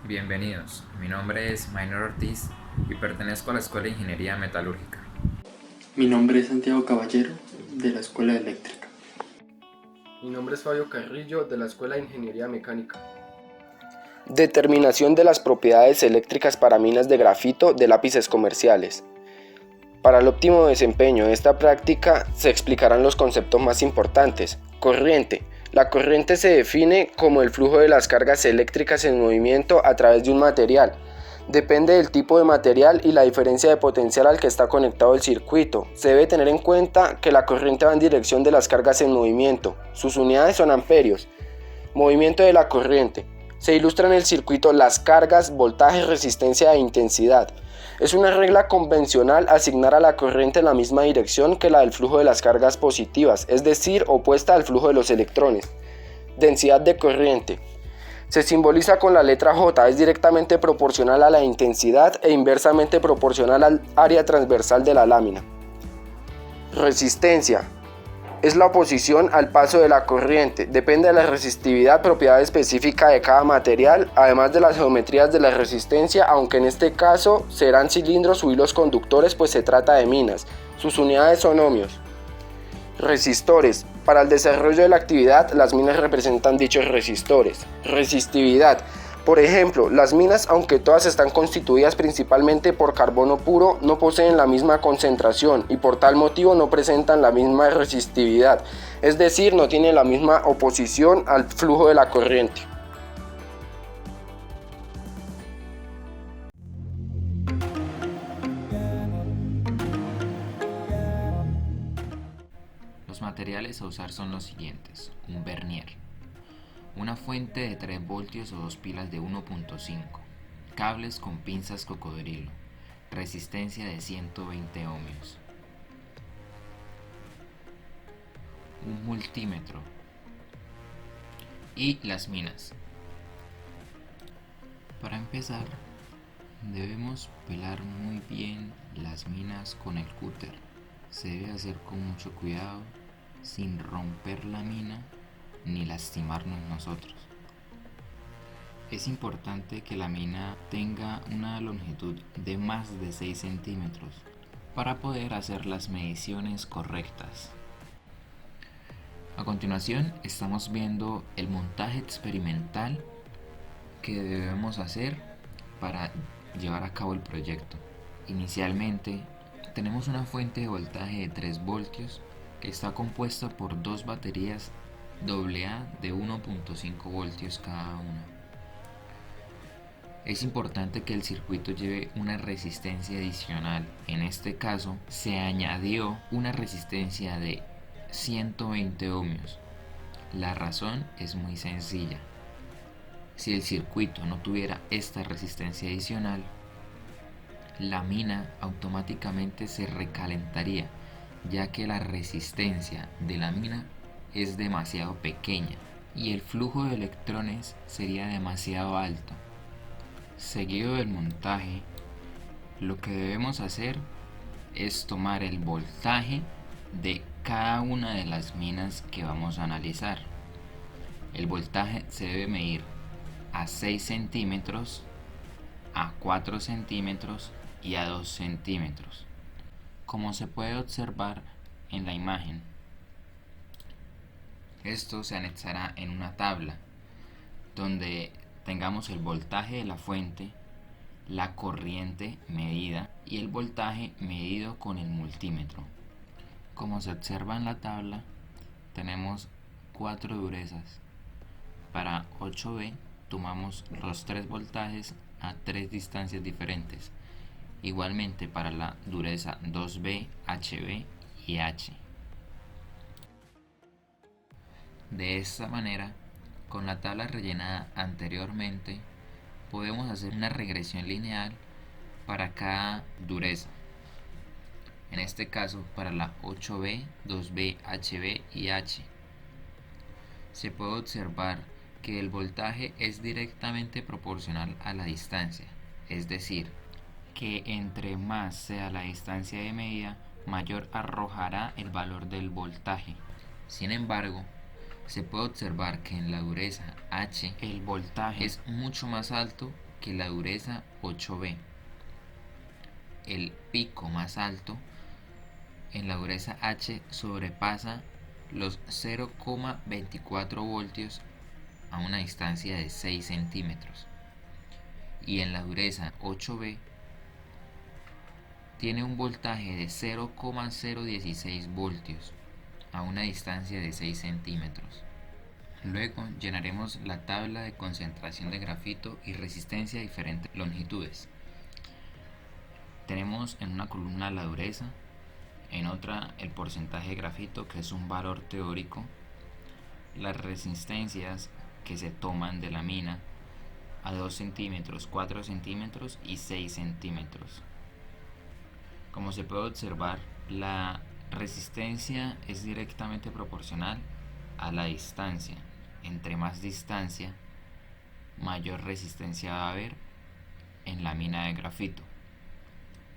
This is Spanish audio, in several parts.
Bienvenidos, mi nombre es Maynor Ortiz y pertenezco a la Escuela de Ingeniería Metalúrgica. Mi nombre es Santiago Caballero, de la Escuela Eléctrica. Mi nombre es Fabio Carrillo, de la Escuela de Ingeniería Mecánica. Determinación de las propiedades eléctricas para minas de grafito de lápices comerciales. Para el óptimo desempeño de esta práctica se explicarán los conceptos más importantes. Corriente. La corriente se define como el flujo de las cargas eléctricas en movimiento a través de un material. Depende del tipo de material y la diferencia de potencial al que está conectado el circuito. Se debe tener en cuenta que la corriente va en dirección de las cargas en movimiento. Sus unidades son amperios. Movimiento de la corriente. Se ilustra en el circuito las cargas, voltaje, resistencia e intensidad. Es una regla convencional asignar a la corriente la misma dirección que la del flujo de las cargas positivas, es decir, opuesta al flujo de los electrones. Densidad de corriente. Se simboliza con la letra J, es directamente proporcional a la intensidad e inversamente proporcional al área transversal de la lámina. Resistencia. Es la oposición al paso de la corriente, depende de la resistividad, propiedad específica de cada material, además de las geometrías de la resistencia, aunque en este caso serán cilindros o hilos conductores, pues se trata de minas. Sus unidades son ohmios. Resistores. Para el desarrollo de la actividad, las minas representan dichos resistores. Resistividad. Por ejemplo, las minas, aunque todas están constituidas principalmente por carbono puro, no poseen la misma concentración y por tal motivo no presentan la misma resistividad, es decir, no tienen la misma oposición al flujo de la corriente. Los materiales a usar son los siguientes: un vernier, una fuente de 3 voltios o 2 pilas de 1.5, cables con pinzas cocodrilo, resistencia de 120 ohmios, un multímetro y las minas. Para empezar, debemos pelar muy bien las minas con el cúter. Se debe hacer con mucho cuidado, sin romper la mina ni lastimarnos nosotros. Es importante que la mina tenga una longitud de más de 6 centímetros para poder hacer las mediciones correctas. A continuación estamos viendo el montaje experimental que debemos hacer para llevar a cabo el proyecto. Inicialmente tenemos una fuente de voltaje de 3 voltios que está compuesta por dos baterías AA de 1.5 voltios cada una. Es importante que el circuito lleve una resistencia adicional. En este caso se añadió una resistencia de 120 ohmios. La razón es muy sencilla. Si el circuito no tuviera esta resistencia adicional, la mina automáticamente se recalentaría, ya que la resistencia de la mina es demasiado pequeña y el flujo de electrones sería demasiado alto. Seguido del montaje, lo que debemos hacer es tomar el voltaje de cada una de las minas que vamos a analizar. El voltaje se debe medir a 6 centímetros, a 4 centímetros y a 2 centímetros. Como se puede observar en la imagen, esto se anexará en una tabla donde tengamos el voltaje de la fuente, la corriente medida y el voltaje medido con el multímetro. Como se observa en la tabla, tenemos 4 durezas. Para 8V tomamos los 3 voltajes a 3 distancias diferentes. Igualmente para la dureza 2B, HB y H. De esta manera, con la tabla rellenada anteriormente, podemos hacer una regresión lineal para cada dureza. En este caso, para la 8B, 2B, HB y H. Se puede observar que el voltaje es directamente proporcional a la distancia, es decir, que entre más sea la distancia de medida, mayor arrojará el valor del voltaje. Sin embargo, se puede observar que en la dureza H el voltaje es mucho más alto que la dureza 8B. El pico más alto en la dureza H sobrepasa los 0,24 voltios a una distancia de 6 centímetros, y en la dureza 8B tiene un voltaje de 0,016 voltios a una distancia de 6 centímetros. Luego llenaremos la tabla de concentración de grafito y resistencia a diferentes longitudes. Tenemos en una columna la dureza, en otra el porcentaje de grafito, que es un valor teórico, las resistencias que se toman de la mina a 2 centímetros, 4 centímetros y 6 centímetros. Como se puede observar, la resistencia es directamente proporcional a la distancia. Entre más distancia, mayor resistencia va a haber en la mina de grafito.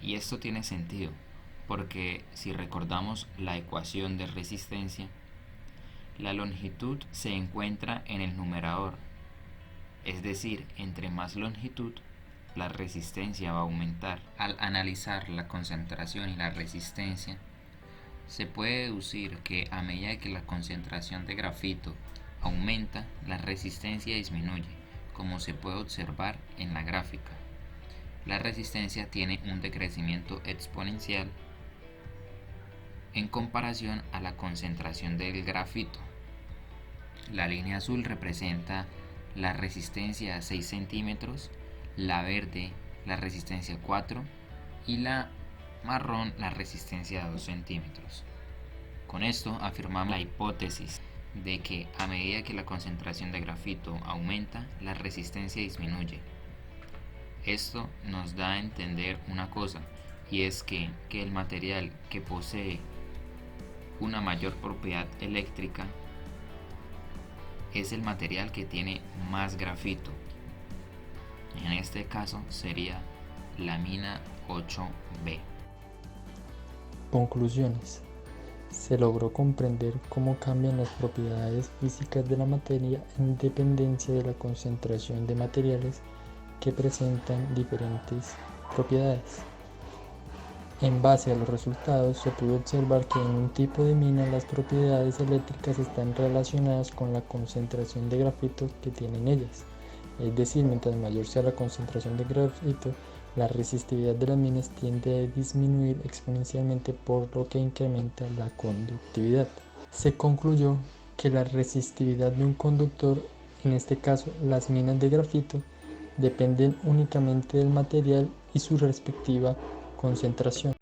Y esto tiene sentido, porque si recordamos la ecuación de resistencia, la longitud se encuentra en el numerador, es decir, entre más longitud, la resistencia va a aumentar. Al analizar la concentración y la resistencia, se puede deducir que a medida que la concentración de grafito aumenta, la resistencia disminuye, como se puede observar en la gráfica. La resistencia tiene un decrecimiento exponencial en comparación a la concentración del grafito. La línea azul representa la resistencia a 6 centímetros, la verde la resistencia a 4 y la marrón la resistencia a 2 centímetros. Con esto afirmamos la hipótesis de que a medida que la concentración de grafito aumenta, la resistencia disminuye. Esto nos da a entender una cosa, y es que el material que posee una mayor propiedad eléctrica es el material que tiene más grafito. En este caso sería la mina 8B. Conclusiones. Se logró comprender cómo cambian las propiedades físicas de la materia en dependencia de la concentración de materiales que presentan diferentes propiedades. En base a los resultados, se pudo observar que en un tipo de mina las propiedades eléctricas están relacionadas con la concentración de grafito que tienen ellas. Es decir, mientras mayor sea la concentración de grafito, la resistividad de las minas tiende a disminuir exponencialmente, por lo que incrementa la conductividad. Se concluyó que la resistividad de un conductor, en este caso las minas de grafito, dependen únicamente del material y su respectiva concentración.